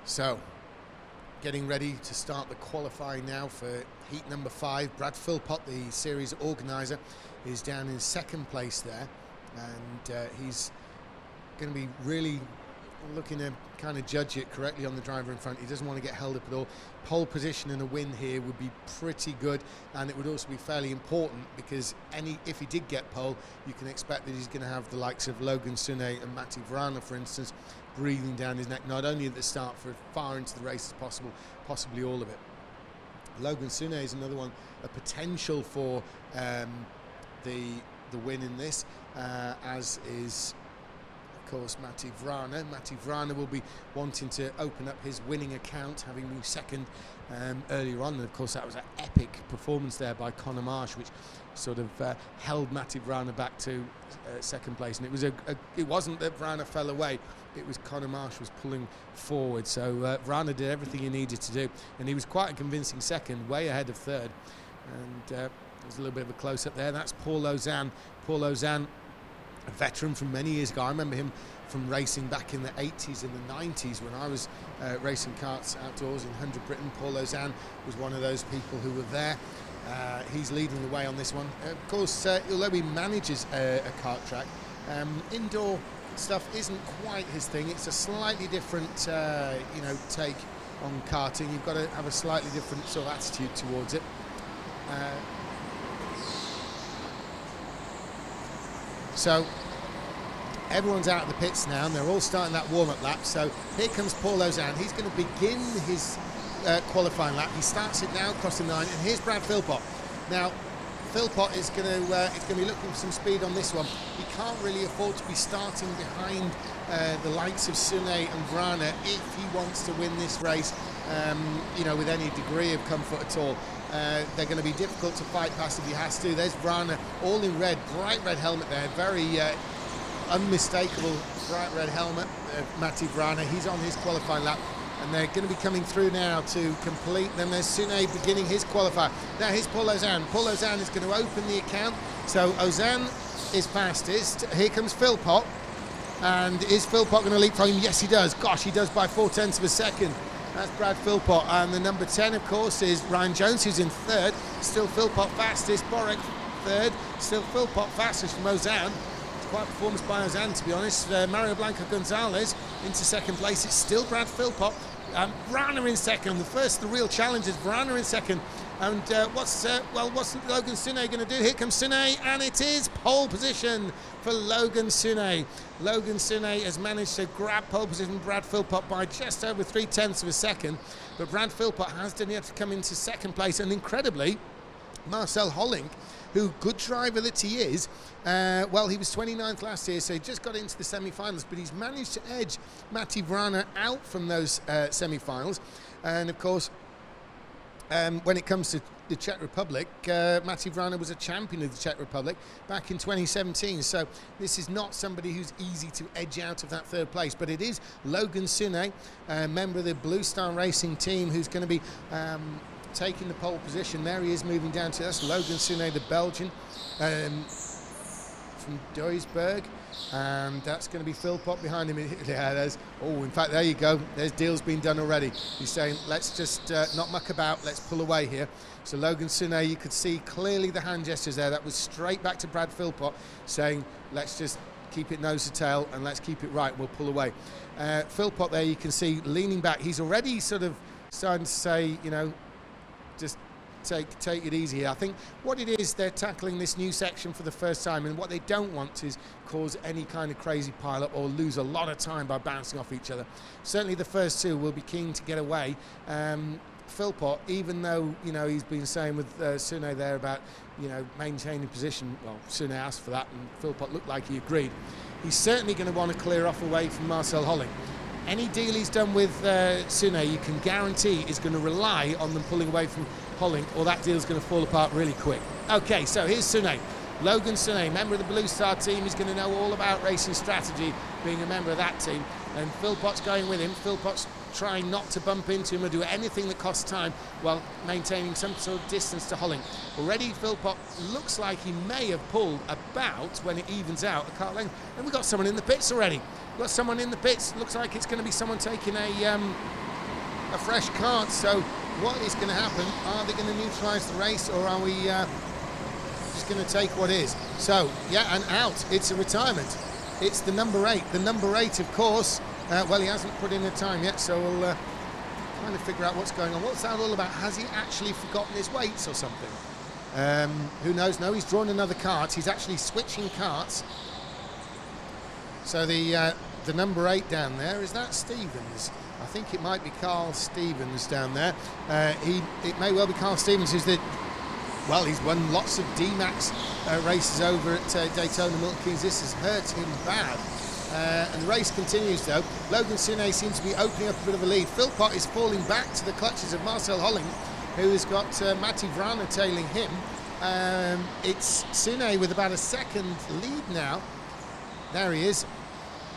So, getting ready to start the qualifying now for heat number 5. Brad Philpot, the series organiser, is down in second place there, and he's going to be really looking to kind of judge it correctly on the driver in front. He doesn't want to get held up at all. Pole position and a win here would be pretty good, and it would also be fairly important because if he did get pole, you can expect that he's going to have the likes of Logan Sougne and Matej Vrana, for instance, breathing down his neck, not only at the start, for as far into the race as possible, possibly all of it. Logan Sougne is another one, a potential for the win in this, as is, of course, Matej Vrana. Matej Vrana will be wanting to open up his winning account, having been second earlier on. And of course, that was an epic performance there by Conor Marsh, which sort of held Matej Vrana back to second place. And it wasn't that Vrana fell away; it was Conor Marsh was pulling forward. So Vrana did everything he needed to do, and he was quite a convincing second, way ahead of third. And there's a little bit of a close-up there. That's Paul Ozanne. Paul Ozanne, a veteran from many years ago. I remember him from racing back in the 80s and the 90s when I was racing karts outdoors in 100 Britain. Paul Ozanne was one of those people who were there. He's leading the way on this one. Of course, although he manages a kart track, indoor stuff isn't quite his thing. It's a slightly different, take on karting. You've got to have a slightly different sort of attitude towards it. So everyone's out of the pits now, and they're all starting that warm-up lap. So here comes Paul Ozanne. He's going to begin his qualifying lap. He starts it now, crossing the line, and here's Brad Philpot. Now, Philpot is going to be looking for some speed on this one. He can't really afford to be starting behind the likes of Sougne and Vrana if he wants to win this race, with any degree of comfort at all. They're going to be difficult to fight past if he has to. There's Vrana, all in red, bright red helmet there, very unmistakable bright red helmet of Matej Vrana. He's on his qualifying lap, and they're going to be coming through now to complete. Then there's Sougne beginning his qualifier. Now here's Paul Ozanne. Paul Ozanne is going to open the account. So Ozanne is fastest. Here comes Philpot. And is Philpot going to leapfrog him? Yes, he does. Gosh, he does by 0.4 of a second. That's Brad Philpot, and the number 10, of course, is Ryan Jones, who's in third. Still Philpot fastest. Borek third. Still Philpot fastest from Ozanne. It's quite a performance by Ozanne, to be honest. Blanco Gonzales into second place. It's still Brad Philpot. Vrana in second. The real challenge is Vrana in second. And what's Logan Sougne going to do? Here comes Sougne, and it is pole position for Logan Sougne. Logan Sougne has managed to grab pole position from Brad Philpot by just over 0.3 of a second, but Brad Philpot has done yet to come into second place, and incredibly, Marcel Hollink, who, good driver that he is, he was 29th last year, so he just got into the semi-finals, but he's managed to edge Matej Vrana out from those semi-finals. And of course, when it comes to the Czech Republic, Matej Vrana was a champion of the Czech Republic back in 2017, so this is not somebody who's easy to edge out of that third place, but it is Logan Sougne, a member of the Blue Star Racing team, who's going to be taking the pole position. There he is moving down to us. Logan Sougne, the Belgian from Duisburg, and that's going to be Philpot behind him. Yeah, in fact, there you go. There's deals being done already. He's saying, let's just not muck about, let's pull away here. So Logan Sougne, you could see clearly the hand gestures there. That was straight back to Brad Philpot, saying, let's just keep it nose to tail and let's keep it right, we'll pull away. Philpot there, you can see leaning back. He's already sort of starting to say, just take it easy here. I think what it is, they're tackling this new section for the first time, and what they don't want is cause any kind of crazy pile-up or lose a lot of time by bouncing off each other. Certainly the first two will be keen to get away. Philpot, even though he's been saying with Sougne there about maintaining position, well, Sougne asked for that, and Philpot looked like he agreed. He's certainly going to want to clear off away from Marcel Hollink. Any deal he's done with Sougne, you can guarantee is going to rely on them pulling away from Hollink, or that deal's going to fall apart really quick. Okay, so here's Sougne. Logan Sougne, member of the Blue Star team, is going to know all about racing strategy, being a member of that team. And Philpot's going with him. Philpot's trying not to bump into him or do anything that costs time while maintaining some sort of distance to Hollink. Already Philpot looks like he may have pulled about, when it evens out, a car length. And we've got someone in the pits already. We've got someone in the pits. Looks like it's going to be someone taking a a fresh card. So what is going to happen? Are they going to neutralise the race, or are we just going to take what is? So, yeah, and out. It's a retirement. It's the number 8. The number 8, of course. Well, he hasn't put in a time yet, so we'll trying to figure out what's going on. What's that all about? Has he actually forgotten his weights or something? Who knows? No, he's drawn another cart. He's actually switching carts. So the number 8 down there, is that Stevens? I think it might be Carl Stevens down there. It may well be Carl Stevens, who's well, he's won lots of D-Max races over at Daytona Milton Keynes. This has hurt him bad. And the race continues though. Logan Sougne seems to be opening up a bit of a lead. Philpot is falling back to the clutches of Marcel Hollink, who has got Matej Vrana tailing him. It's Sougne with about a second lead now. There he is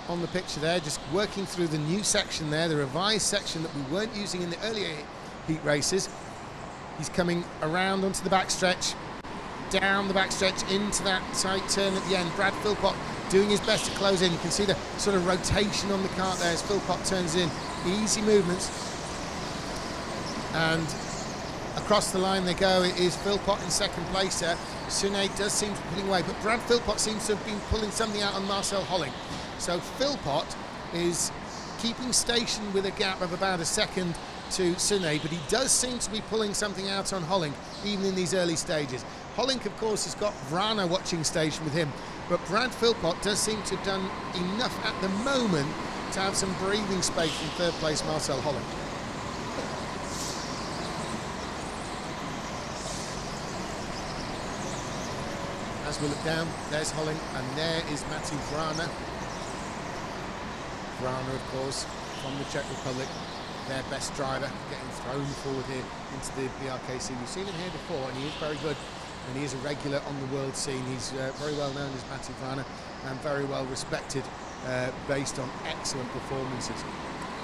on the picture there, just working through the new section there, the revised section that we weren't using in the earlier heat races. He's coming around onto the backstretch, down the backstretch into that tight turn at the end. Brad Philpot doing his best to close in. You can see the sort of rotation on the cart there as Philpot turns in. Easy movements. And across the line they go. It is Philpot in second place there. Sougne does seem to be pulling away, but Brad Philpot seems to have been pulling something out on Marcel Hollink. So Philpot is keeping station with a gap of about a second to Sougne, but he does seem to be pulling something out on Hollink, even in these early stages. Hollink, of course, has got Vrana watching station with him, but Brad Philpot does seem to have done enough at the moment to have some breathing space from third place Marcel Hollink. As we look down, there's Hollink, and there is Matej Vrana. Vrana, of course, from the Czech Republic, their best driver, getting thrown forward here into the BRKC. We've seen him here before, and he is very good, and he is a regular on the world scene. He's very well known as Matej Vrana, and very well respected based on excellent performances.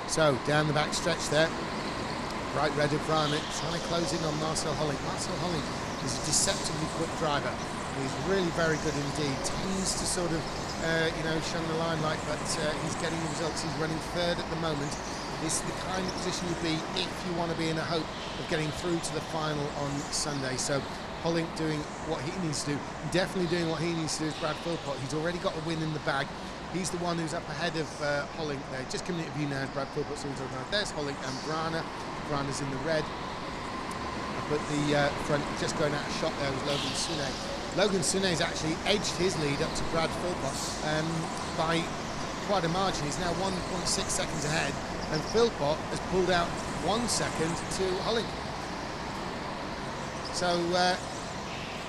So, down the back stretch there, bright red of Vrana, trying to close in on Marcel Hollink. Marcel Hollink is a deceptively quick driver. He's really very good indeed. Tends to sort of, shun the limelight, but he's getting the results. He's running third at the moment. This is the kind of position you'd be if you want to be in a hope of getting through to the final on Sunday. So Hollink doing what he needs to do, definitely doing what he needs to do is Brad Philpot. He's already got a win in the bag. He's the one who's up ahead of Hollink there. Just coming into view now as Brad Philpot's all talking about. There's Hollink and Vrana. Vrana's in the red. But the front, just going out of shot there was Logan Sougne. Logan Sougne's actually edged his lead up to Brad Philpot by quite a margin. He's now 1.6 seconds ahead, and Philpot has pulled out 1 second to Hollink. So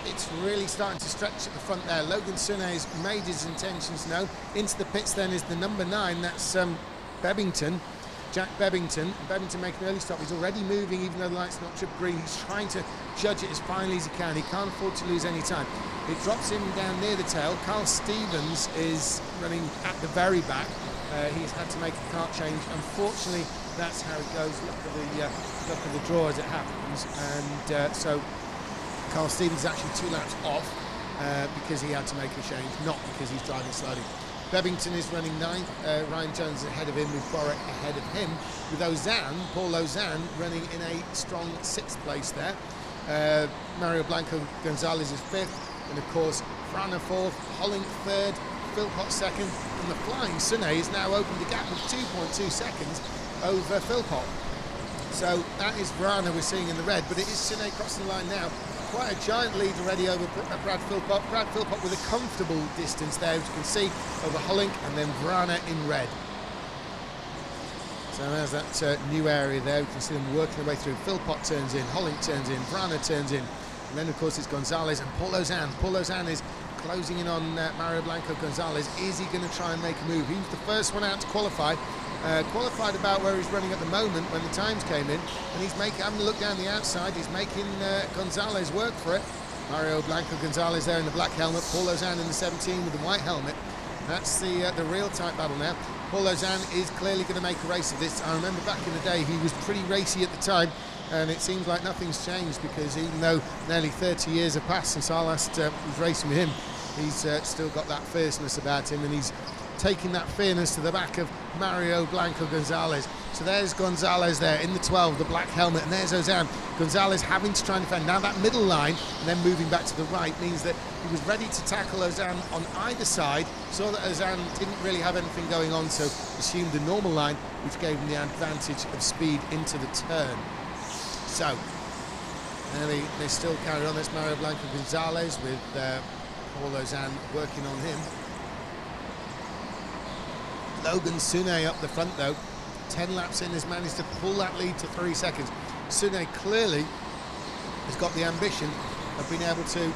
it's really starting to stretch at the front there. Logan Sougne's made his intentions known. Into the pits then is the number 9, that's Bebbington. Jack Bebbington. Bebbington making an early stop. He's already moving, even though the light's not tripped green. He's trying to judge it as finely as he can. He can't afford to lose any time. It drops him down near the tail. Carl Stevens is running at the very back. He's had to make a cart change. Unfortunately, that's how it goes. Look at the draw as it happens. And so Carl Stevens is actually 2 laps off because he had to make a change, not because he's driving slowly. Bebbington is running 9th, Ryan Jones ahead of him, with Borek ahead of him, with Ozanne, Paul Ozanne, running in a strong 6th place there. Blanco Gonzales is 5th, and of course Vrana 4th, Hollink 3rd, Philpot 2nd, and the flying Sougne has now opened the gap of 2.2 seconds over Philpot. So that is Vrana we're seeing in the red, but it is Sougne crossing the line now. Quite a giant lead already over Brad Philpot. Brad Philpot with a comfortable distance there, as you can see, over Hollink, and then Vrana in red. So there's that new area there. You can see them working their way through. Philpot turns in, Hollink turns in, Vrana turns in, and then of course it's Gonzales and Paul Ozanne. Paul Ozanne is closing in on Blanco Gonzales. Is he going to try and make a move? He was the first one out to qualify. Qualified about where he's running at the moment when the times came in, and he's having a look down the outside. He's making Gonzales work for it. Blanco Gonzales there in the black helmet, Paul Ozanne in the 17 with the white helmet. That's the real tight battle now. Paul Ozanne is clearly going to make a race of this. I remember back in the day he was pretty racy at the time, and it seems like nothing's changed, because even though nearly 30 years have passed since I last was racing with him, he's still got that fierceness about him, and he's taking that fairness to the back of Mario Blanco Gonzales. So there's Gonzales there in the 12, the black helmet, and there's Ozanne. Gonzales having to try and defend. Now that middle line and then moving back to the right means that he was ready to tackle Ozanne on either side, saw that Ozanne didn't really have anything going on, so assumed the normal line, which gave him the advantage of speed into the turn. So they still carry on. There's Mario Blanco Gonzales with Paul Ozanne working on him. Logan Sougne up the front though, 10 laps in, has managed to pull that lead to 3 seconds. Sougne clearly has got the ambition of being able to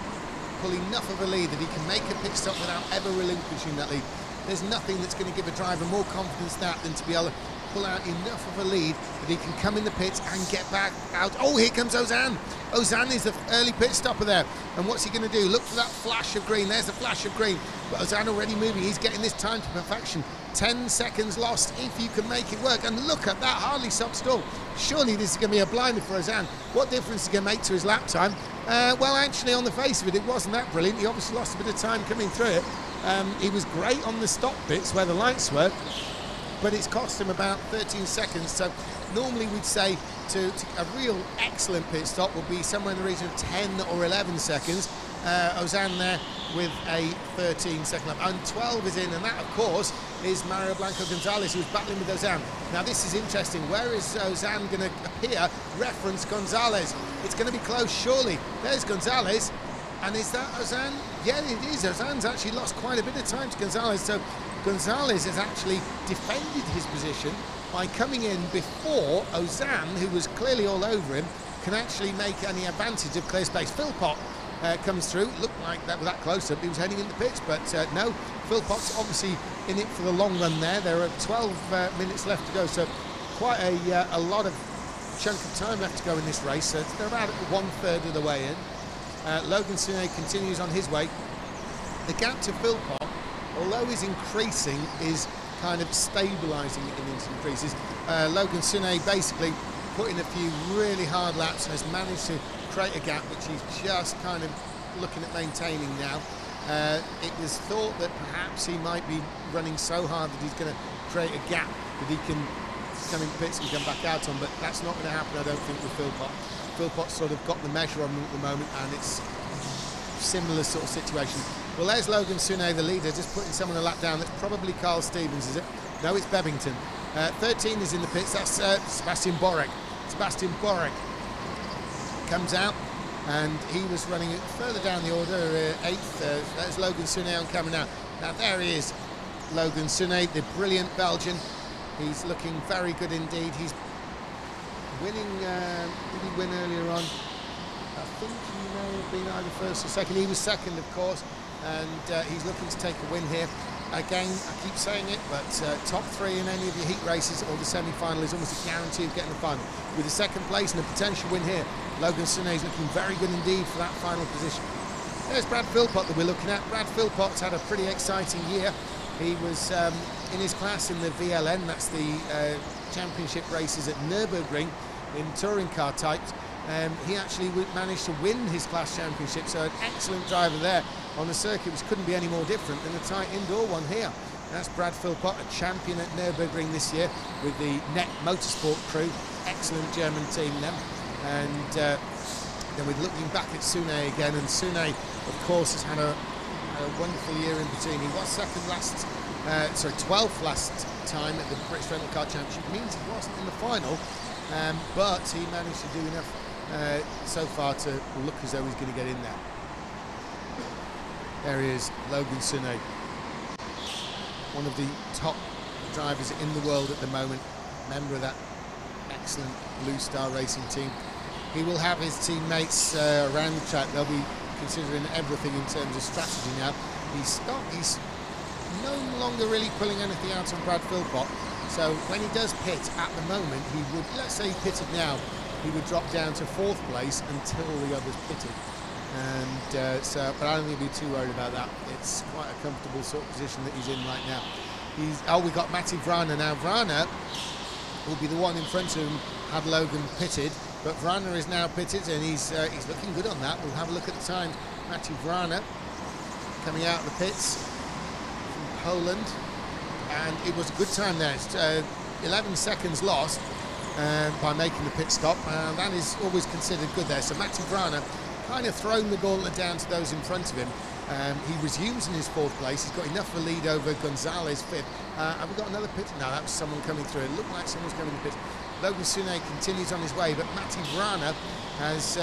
pull enough of a lead that he can make a pit stop without ever relinquishing that lead. There's nothing that's going to give a driver more confidence than to be able to pull out enough of a lead that he can come in the pits and get back out. Oh, here comes Ozanne. Ozanne is the early pit stopper there. And what's he going to do? Look for that flash of green. There's a flash of green. But Ozanne already moving. He's getting this time to perfection. 10 seconds lost if you can make it work. And look at that, hardly stopped stall. Surely this is going to be a blinder for Ozanne. What difference is it going to make to his lap time? Well, actually, on the face of it, it wasn't that brilliant. He obviously lost a bit of time coming through it. He was great on the stop bits where the lights were, but it's cost him about 13 seconds. So normally we'd say to a real excellent pit stop would be somewhere in the region of 10 or 11 seconds. Ozanne there with a 13-second lap, and 12 is in, and that of course is Mario Blanco Gonzales, who's battling with Ozanne. Now this is interesting. Where is Ozanne going to appear? Reference Gonzales. It's going to be close, surely. There's Gonzales. And is that Ozanne? Yeah, it is. Ozanne's actually lost quite a bit of time to Gonzales. So Gonzales has actually defended his position by coming in before Ozanne, who was clearly all over him, can actually make any advantage of clear space. Philpot comes through. Looked like that with that close-up he was heading in the pits, but no. Philpot's obviously in it for the long run there. There are 12 minutes left to go, so quite a lot of chunk of time left to go in this race. So they're about 1/3 of the way in. Logan Sougne continues on his way. The gap to Philpot, although is increasing, is kind of stabilising in its increases. Logan Sougne basically put in a few really hard laps and has managed to create a gap which he's just kind of looking at maintaining now. It was thought that perhaps he might be running so hard that he's going to create a gap that he can come in pits and come back out on, but that's not going to happen, I don't think, with Philpot. Philpot's sort of got the measure on him at the moment, and it's a similar sort of situation. Well, there's Logan Sougne, the leader, just putting someone a lap down. That's probably Carl Stevens, is it? No, it's Bebbington. 13 is in the pits. That's Sebastian Borek. Sebastian Borek comes out, and he was running it further down the order, 8th. There's Logan Sougne on camera now. Now there he is, Logan Sougne, the brilliant Belgian. He's looking very good indeed. He's winning. Did he win earlier on? I think he may have been either first or second. He was second, of course, and he's looking to take a win here. Again, I keep saying it, but top 3 in any of your heat races or the semi-final is almost a guarantee of getting the final. With a second place and a potential win here, Logan Sougne is looking very good indeed for that final position. There's Brad Philpot that we're looking at. Brad Philpot's had a pretty exciting year. He was in his class in the VLN, that's the championship races at Nürburgring in touring car types. He actually managed to win his class championship, so an excellent driver there on the circuit, which couldn't be any more different than a tight indoor one here. That's Brad Philpot, a champion at Nürburgring this year with the Net Motorsport crew. Excellent German team then. And then we're looking back at Sougne again, and Sougne, of course, has had a wonderful year in between. He was 12th last time at the British Rental Car Championship. It means he wasn't in the final, but he managed to do enough so far to look as though he's going to get in there. There he is, Logan Sougne, one of the top drivers in the world at the moment, member of that excellent Blue Star Racing team. He will have his teammates around the track. They'll be considering everything in terms of strategy now. He's no longer really pulling anything out on Brad Philpot. So when he does pit at the moment, he would, let's say he pitted now, he would drop down to 4th place until the others pitted. And but I don't think he'd be too worried about that. It's quite a comfortable sort of position that he's in right now. We got Matej Vrana now. Vrana will be the one in front of him had Logan pitted, but Vrana is now pitted, and he's looking good on that. We'll have a look at the time. Matej Vrana coming out of the pits from Poland. and it was a good time there. It's 11 seconds lost by making the pit stop, and that is always considered good there. So Matej Vrana kind of thrown the gauntlet down to those in front of him. He resumes in his 4th place. He's got enough of a lead over Gonzales 5th. Have we got another pit? No, that was someone coming through. It looked like someone's coming to pit. Logan Sougne continues on his way, but Matej Vrana has,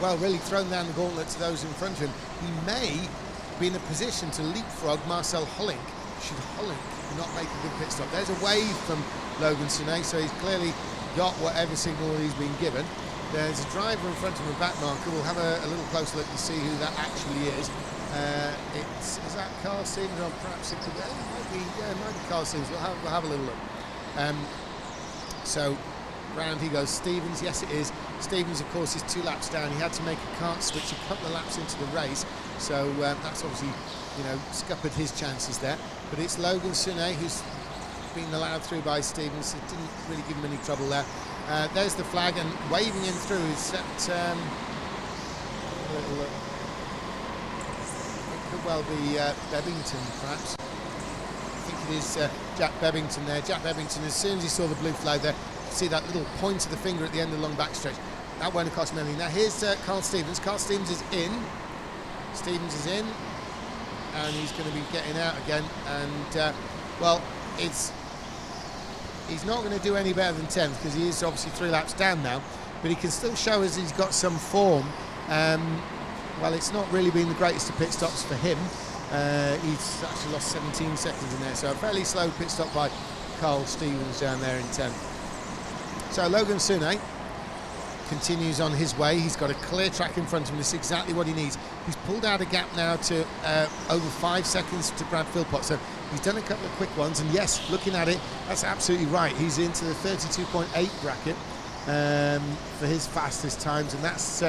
well, really thrown down the gauntlet to those in front of him. He may be in a position to leapfrog Marcel Hollink should Hollink not make a good pit stop. There's a wave from Logan Sougne, so he's clearly got whatever signal he's been given. There's a driver in front of him, a back marker. We'll have a little closer look to see who that actually is. Is that Carl Stevens, or perhaps it could be, it might be Carl Stevens. We'll have a little look. So round he goes. Stevens, yes it is. Stevens, of course, is 2 laps down. He had to make a kart switch a couple of laps into the race, so that's obviously, you know, scuppered his chances there. But it's Logan Sougne who's been allowed through by Stevens. It didn't really give him any trouble there. There's the flag, and waving him through is that it could well be Bebbington, perhaps. I think it is Jack Bebbington there. Jack Bebbington, as soon as he saw the blue flag there, see that little point of the finger at the end of the long backstretch. That won't have cost him anything. Now here's Carl Stevens. Carl Stevens is in. Stevens is in, and he's going to be getting out again. And well, he's not going to do any better than 10th, because he is obviously 3 laps down now. But he can still show us he's got some form. Well, it's not really been the greatest of pit stops for him. He's actually lost 17 seconds in there, so a fairly slow pit stop by Carl Stevens down there in 10th. So Logan Sougne continues on his way. He's got a clear track in front of him. This is exactly what he needs. He's pulled out a gap now to over 5 seconds to Brad Philpot. So he's done a couple of quick ones, and yes, looking at it, that's absolutely right. He's into the 32.8 bracket for his fastest times, and that's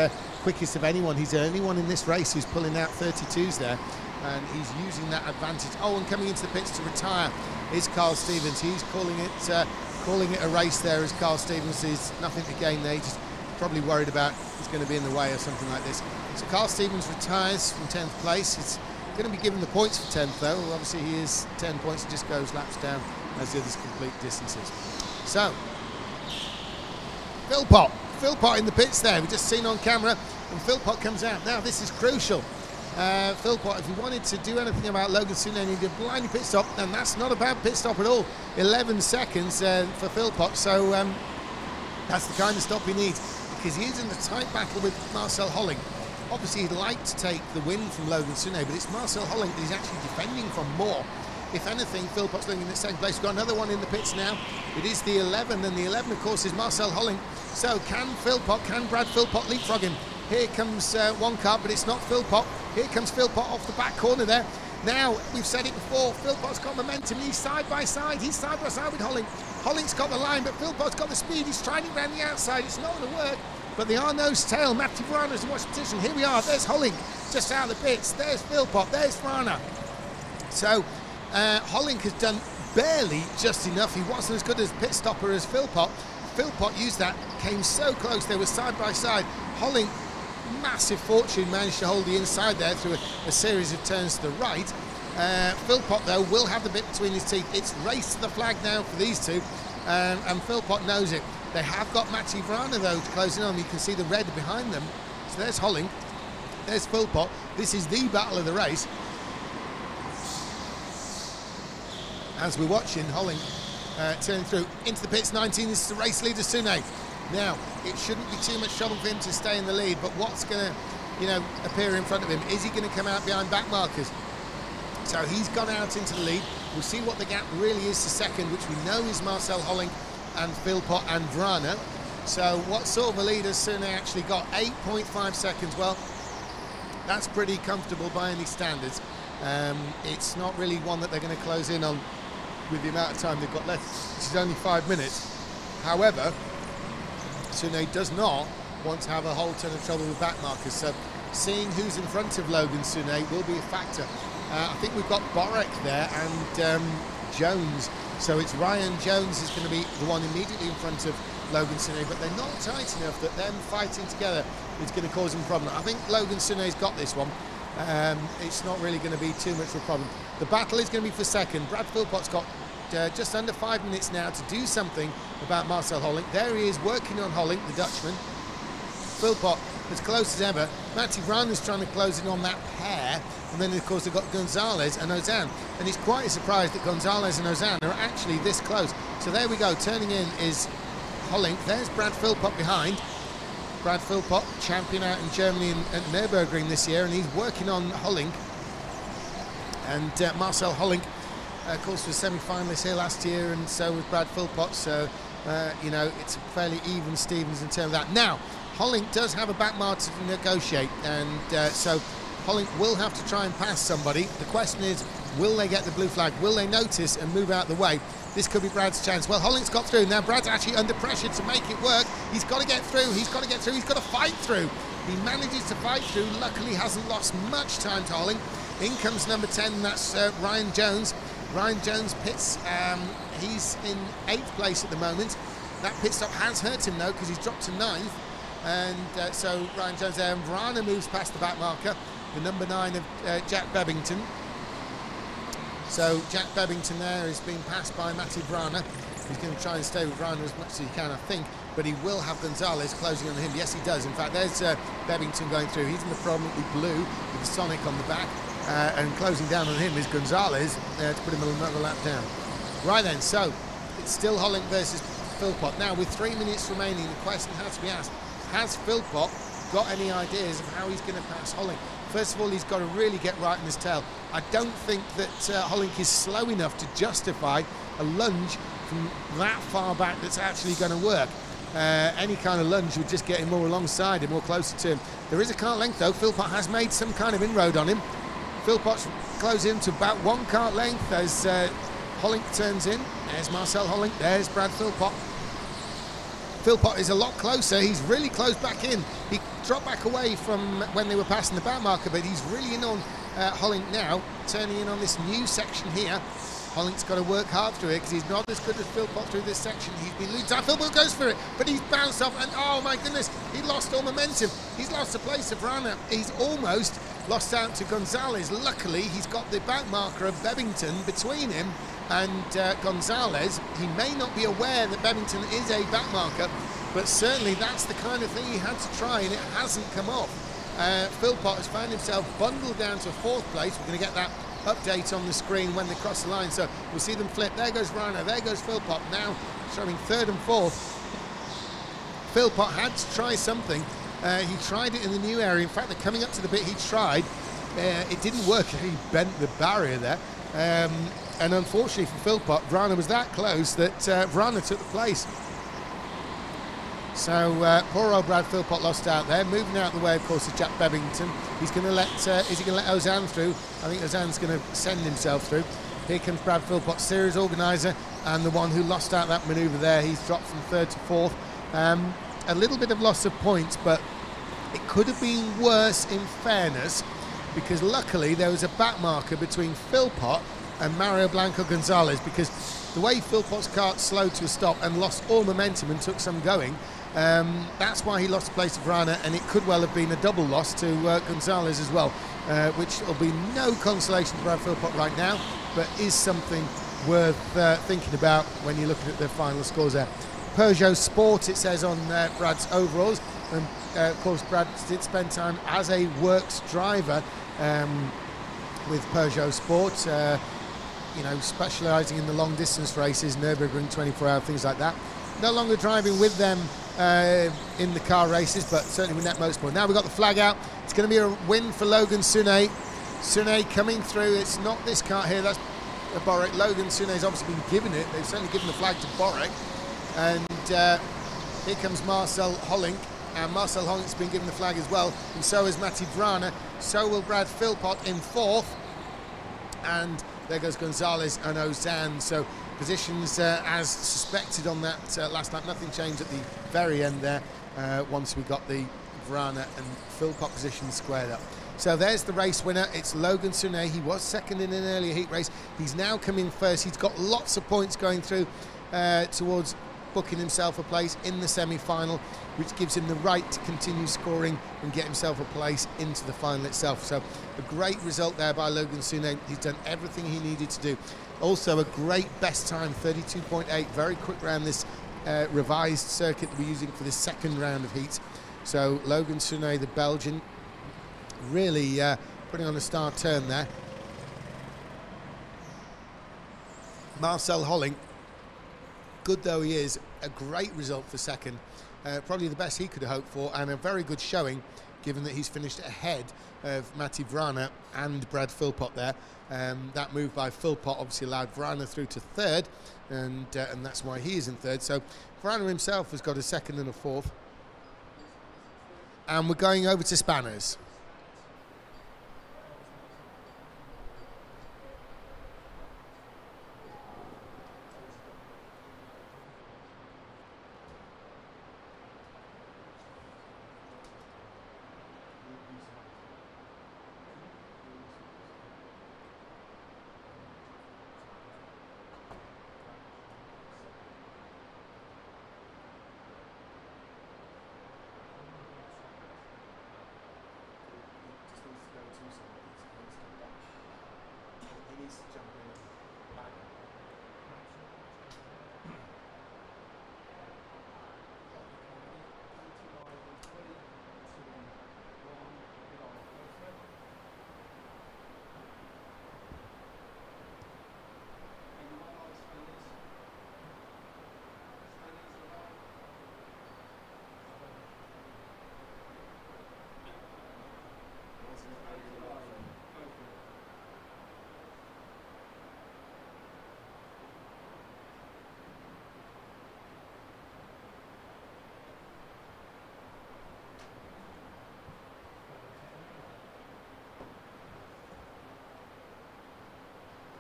quickest of anyone. He's the only one in this race who's pulling out 32s there, and he's using that advantage. Oh, and coming into the pits to retire is Carl Stevens. He's calling it a race there, as Carl Stevens is nothing to gain there. He's just probably worried about he's going to be in the way or something like this. So Carl Stevens retires from 10th place. He's going to be given the points for 10th though. Obviously he is 10 points, and just goes laps down as the others complete distances. So Philpot in the pits there. We've just seen on camera, and Philpot comes out. Now this is crucial. Philpot, if he wanted to do anything about Logan Sougne, he did a blindly pit stop, and that's not a bad pit stop at all. 11 seconds for Philpot, so that's the kind of stop he needs, because he is in a tight battle with Marcel Hollink. Obviously he'd like to take the win from Logan Sougne, but it's Marcel Hollink that he's actually defending from more. If anything, Philpot's looking in the second place. We've got another one in the pits now. It is the 11, and the 11 of course is Marcel Hollink. So can Brad Philpot leapfrog him? Here comes one car, but it's not Philpot. Here comes Philpot off the back corner there. Now, we've said it before, Philpot's got momentum. He's side by side. He's side by side with Hollink. Hollink's got the line, but Philpot's got the speed. He's trying it around the outside. It's not going to work. But they are nose to tail. Matej Vrana's in watch position. Here we are. There's Hollink just out of the pits. There's Philpot. There's Vrana. So Hollink has done barely just enough. He wasn't as good as pit stopper as Philpot. Philpot used that, came so close. They were side by side. Hollink, massive fortune, managed to hold the inside there through a series of turns to the right. Philpot though will have the bit between his teeth. It's race to the flag now for these two, and Philpot knows it. They have got Matej Vrana though closing on. You can see the red behind them. So there's Hollink, there's Philpot. This is the battle of the race. As we're watching Hollink turning through into the pits. 19, this is the race leader Sougne. Now, it shouldn't be too much trouble for him to stay in the lead, but what's going to, appear in front of him? Is he going to come out behind back markers? So he's gone out into the lead. We'll see what the gap really is to second, which we know is Marcel Hollink and Philpot and Vrana. So what sort of a lead has Sougne actually got? 8.5 seconds. Well, that's pretty comfortable by any standards. It's not really one that they're going to close in on with the amount of time they've got left, which is only 5 minutes. However, Sougne does not want to have a whole ton of trouble with back markers, so seeing who's in front of Logan Sougne will be a factor. I think we've got Borek there and Jones, so it's Ryan Jones is going to be the one immediately in front of Logan Sougne, but they're not tight enough that them fighting together is going to cause him a problem. I think Logan Sougne's got this one. it's not really going to be too much of a problem. The battle is going to be for second. Brad Philpot's got just under 5 minutes now to do something about Marcel Hollink. There he is working on Hollink, the Dutchman. Philpot as close as ever. Matej Vrana is trying to close in on that pair, and then of course they've got Gonzales and Ozanne, and he's quite surprised that Gonzales and Ozanne are actually this close. So there we go, turning in is Hollink. There's Brad Philpot behind. Brad Philpot, champion out in Germany at Nürburgring this year, and he's working on Hollink. And Marcel Hollink, of course, was semi-finalist here last year, and so was Brad Philpot. So you know, it's fairly even Stevens in terms of that. Now, Hollink does have a back mark to negotiate, and so Hollink will have to try and pass somebody. The question is, will they get the blue flag? Will they notice and move out of the way? This could be Brad's chance. Well, Hollink's got through. Now Brad's actually under pressure to make it work. He's got to get through. He's got to get through. He's got to fight through. He manages to fight through. Luckily, hasn't lost much time to Hollink. In comes number 10, and that's Ryan Jones. Ryan Jones pits. He's in 8th place at the moment. That pit stop has hurt him, though, because he's dropped to 9th. And so Ryan Jones there, and Vrana moves past the back marker, the number 9 of Jack Bebbington. So Jack Bebbington there is being passed by Matej Vrana. He's going to try and stay with Vrana as much as he can, I think, but he will have Gonzales closing on him. Yes, he does. In fact, there's Bebbington going through. He's in the prominently blue with the Sonic on the back, and closing down on him is Gonzales to put him another lap down. Right then, so it's still Hollink versus Philpot. Now, with 3 minutes remaining, the question has to be asked, has Philpot got any ideas of how he's going to pass Hollink? First of all, he's got to really get right in his tail. I don't think that Hollink is slow enough to justify a lunge from that far back that's actually going to work. Any kind of lunge would just get him more alongside him, more closer to him. There is a cart length, though. Philpot has made some kind of inroad on him. Philpot's closing to about 1 cart length as Hollink turns in. There's Marcel Hollink. There's Brad Philpot. Philpot is a lot closer. He's really close back in. He dropped back away from when they were passing the back marker, but he's really in on Hollink now, turning in on this new section here. Hollink's got to work hard through it because he's not as good as Philpot through this section. He's been losing time. Philpot goes for it, but he's bounced off, and oh my goodness, he lost all momentum. He's lost the place of Vrana. He's almost lost out to Gonzales. Luckily, he's got the back marker of Bebbington between him and Gonzales. He may not be aware that Bebbington is a back marker, but certainly that's the kind of thing he had to try, and it hasn't come off. Philpot has found himself bundled down to 4th place. We're going to get that update on the screen when they cross the line, so we'll see them flip. There goes Vrana, there goes Philpot, now showing 3rd and 4th. Philpot had to try something. He tried it in the new area. In fact, they're coming up to the bit he tried. It didn't work. He bent the barrier there. And unfortunately for Philpot, Vrana was that close that Vrana took the place. So poor old Brad Philpot lost out there. Moving out of the way, of course, is Jack Bebbington. He's going to let, is he going to let Ozanne through? I think Ozanne's going to send himself through. Here comes Brad Philpot, series organiser, and the one who lost out that manoeuvre there. He's dropped from 3rd to 4th. A little bit of loss of points, but it could have been worse in fairness, because luckily there was a back marker between Philpot and Mario Blanco Gonzales, because the way Philpot's kart slowed to a stop and lost all momentum and took some going, that's why he lost the place to Vrana, and it could well have been a double loss to Gonzales as well, which will be no consolation for Brad Philpot right now, but is something worth thinking about when you're looking at the final scores there. Peugeot Sport, it says on Brad's overalls, and of course Brad did spend time as a works driver with Peugeot Sport, you know, specialising in the long distance races, Nürburgring 24 hour, things like that. No longer driving with them in the car races, but certainly with Net Motorsport. Now we've got the flag out. It's going to be a win for Logan Sougne. Sougne coming through. It's not this car here, that's Borek. Logan Sougne's obviously been given it. They've certainly given the flag to Borek. And here comes Marcel Hollink. And Marcel Hollink's been given the flag as well. And so is Matej Vrana. So will Brad Philpot in 4th. And there goes Gonzales and Ozanne. So positions as suspected on that last lap. Nothing changed at the very end there once we got the Vrana and Philpot positions squared up. So there's the race winner. It's Logan Sougne. He was 2nd in an earlier heat race. He's now come in 1st. He's got lots of points going through towards booking himself a place in the semi-final, which gives him the right to continue scoring and get himself a place into the final itself. So a great result there by Logan Sougne. He's done everything he needed to do. Also a great best time, 32.8, very quick round this revised circuit that we're using for the second round of heat. So Logan Sougne, the Belgian, really putting on a star turn there. Marcel Hollink, good though he is, a great result for second, probably the best he could have hoped for, and a very good showing given that he's finished ahead of Matej Vrana and Brad Philpot there. That move by Philpot obviously allowed Vrana through to third, and that's why he is in third. So Vrana himself has got a second and a fourth. And we're going over to spanners.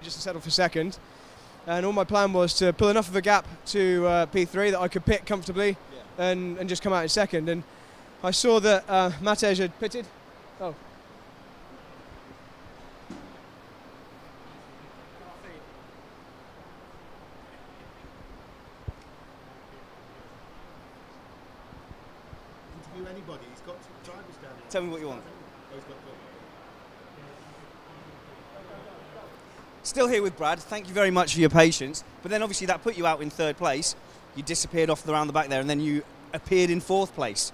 Just to settle for second, and all my plan was to pull enough of a gap to P3 that I could pit comfortably, and just come out in second. And I saw that Matej had pitted. Oh. Interview anybody, he's got drivers down here. Tell me what you want. Still here with Brad, thank you very much for your patience, but then obviously that put you out in third place. You disappeared off around the back there, and then you appeared in fourth place.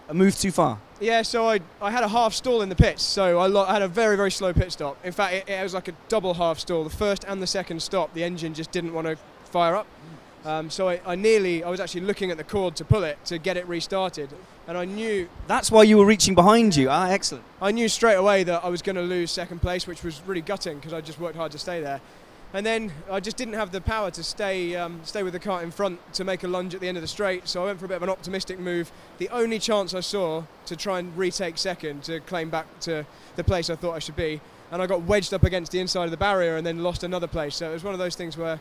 A move too far? Yeah, so I had a half stall in the pits, so I had a very, very slow pit stop. In fact, it was like a double half stall. The first and the second stop, the engine just didn't want to fire up. So I was actually looking at the cord to pull it, to get it restarted, and I knew... That's why you were reaching behind you. Ah, excellent. I knew straight away that I was going to lose second place, which was really gutting because I just worked hard to stay there. And then I just didn't have the power to stay with the kart in front to make a lunge at the end of the straight, so I went for a bit of an optimistic move. The only chance I saw to try and retake second, to claim back to the place I thought I should be, and I got wedged up against the inside of the barrier and then lost another place. So it was one of those things where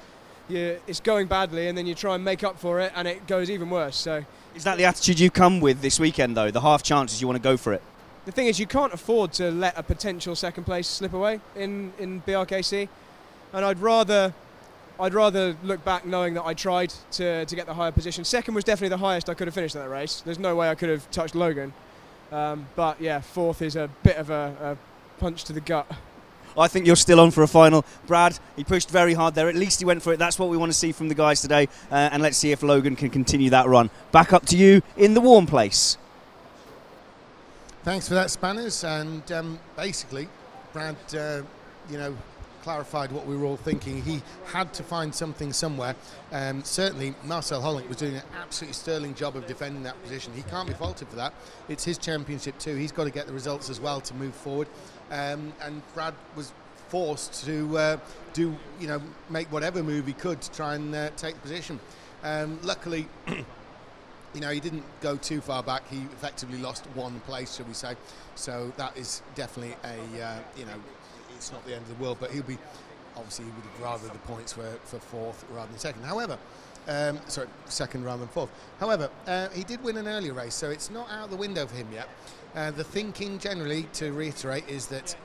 it's going badly and then you try and make up for it and it goes even worse. So is that the attitude you come with this weekend though? The half chances, you want to go for it? The thing is, you can't afford to let a potential second place slip away in Brkc, and I'd rather look back knowing that I tried to get the higher position. Second was definitely the highest I could have finished in that race. There's no way I could have touched Logan, but yeah, fourth is a bit of a punch to the gut. I think you're still on for a final. Brad, he pushed very hard there. At least he went for it. That's what we want to see from the guys today. And let's see if Logan can continue that run. Back up to you in the warm place. Thanks for that, Spanners. And basically, Brad, clarified what we were all thinking. He had to find something somewhere. Certainly, Marcel Hollink was doing an absolutely sterling job of defending that position. He can't be faulted for that. It's his championship too. He's got to get the results as well to move forward. And Brad was forced to make whatever move he could to try and take the position. Luckily, he didn't go too far back. He effectively lost one place, shall we say. So that is definitely it's not the end of the world, but he would have rather the points were for fourth rather than second. However, second rather than fourth. However, he did win an earlier race, so it's not out the window for him yet. The thinking generally, to reiterate, is that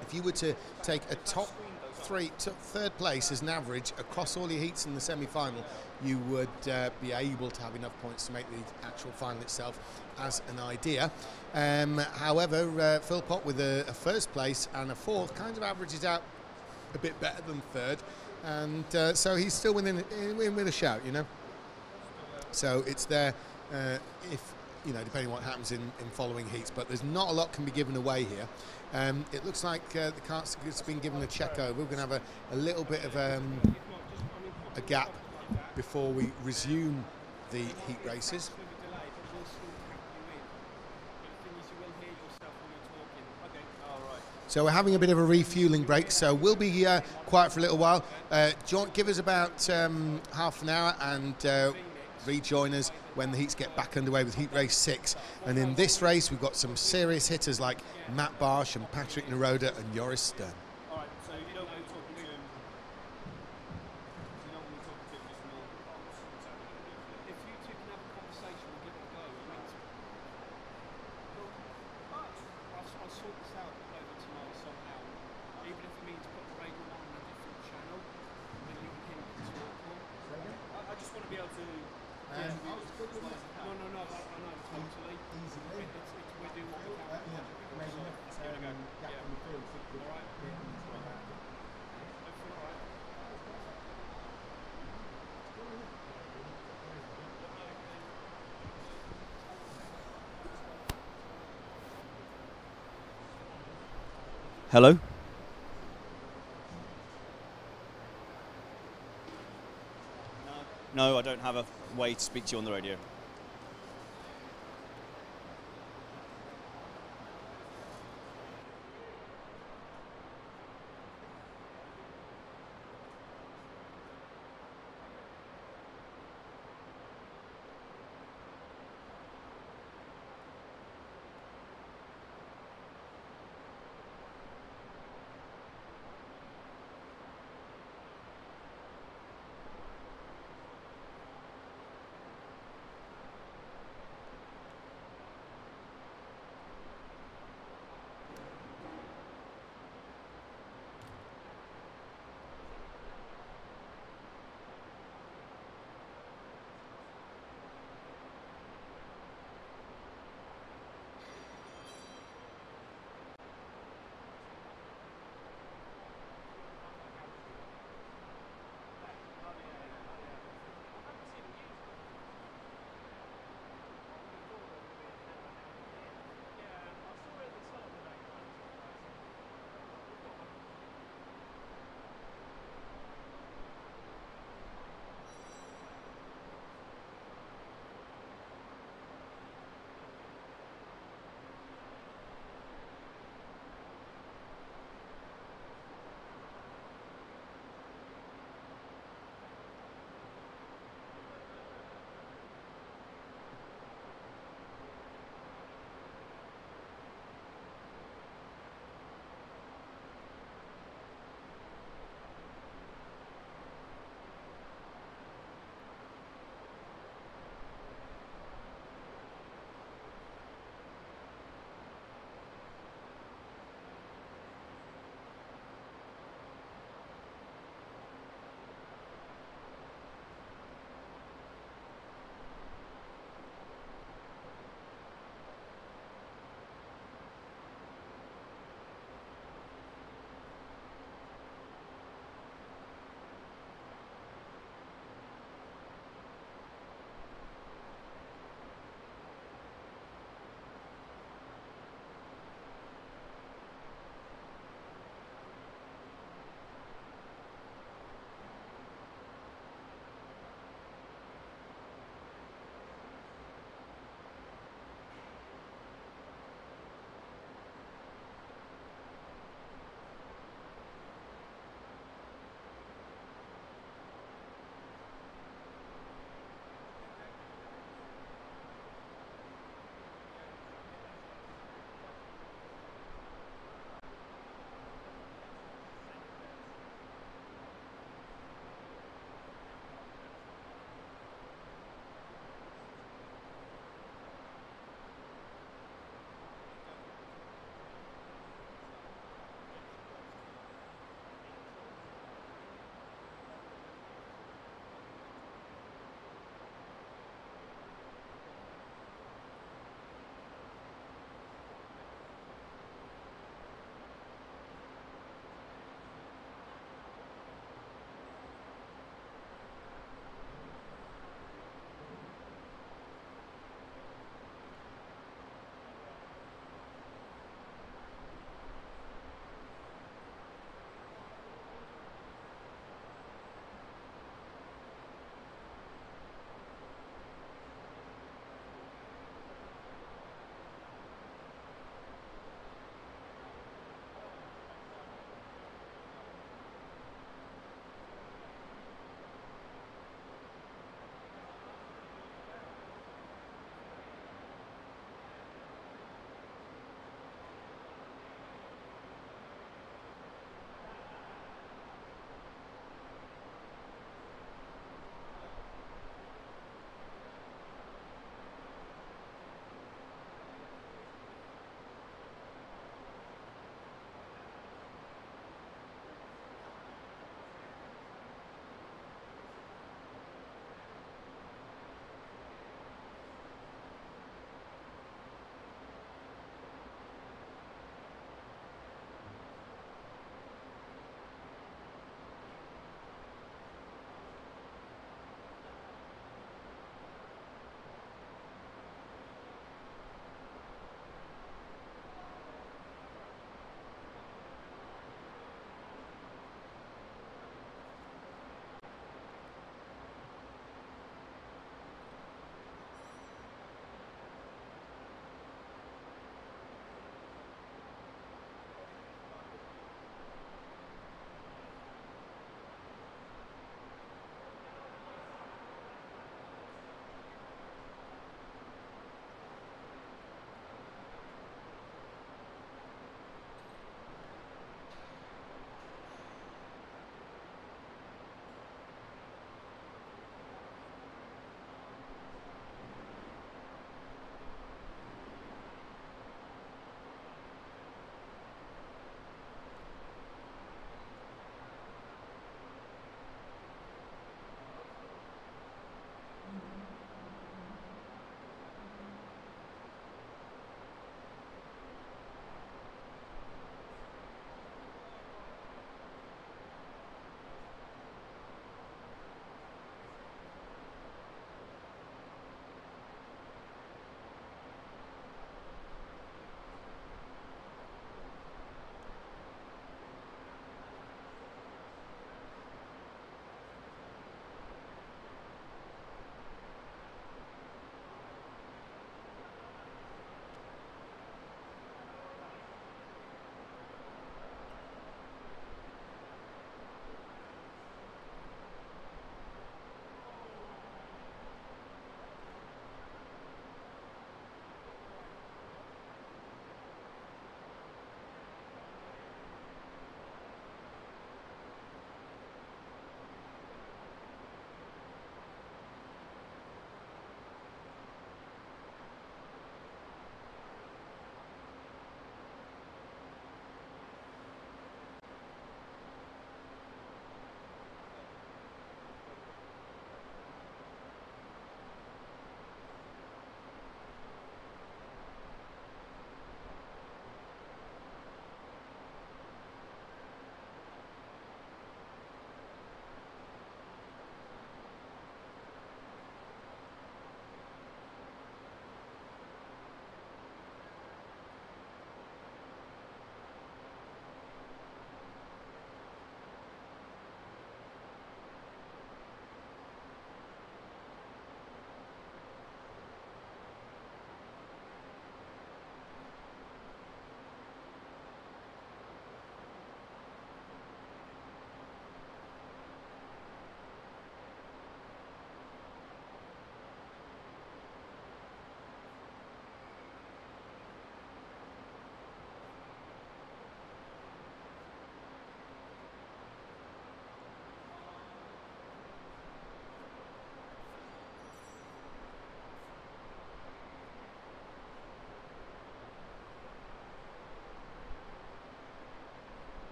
if you were to take a top third place as an average across all your heats in the semi-final, you would be able to have enough points to make the actual final itself as an idea. However, Philpot with a first place and a fourth kind of averages out a bit better than third, and so he's still within with a shout, you know. So it's there if, you know, depending on what happens in following heats, but there's not a lot can be given away here. It looks like the cart's been given a check over. We're going to have a little bit of a gap before we resume the heat races. So we're having a bit of a refueling break, so we'll be quiet for a little while. Give us about half an hour and rejoin us when the heats get back underway with heat race 6. And in this race we've got some serious hitters like Matt Barsh and Patrick Naroda and Joris Stern. All right, so you don't want to talk to him. You don't want to talk to him just more. If you two can have a conversation and give it a go, it means. I'll sort this out over tonight somehow. Even if it means putting the radio on a different channel, then you and him can talk more. I just want to be able to. No, I know, totally. We do what we can. Hello? No, I don't have a way to speak to you on the radio.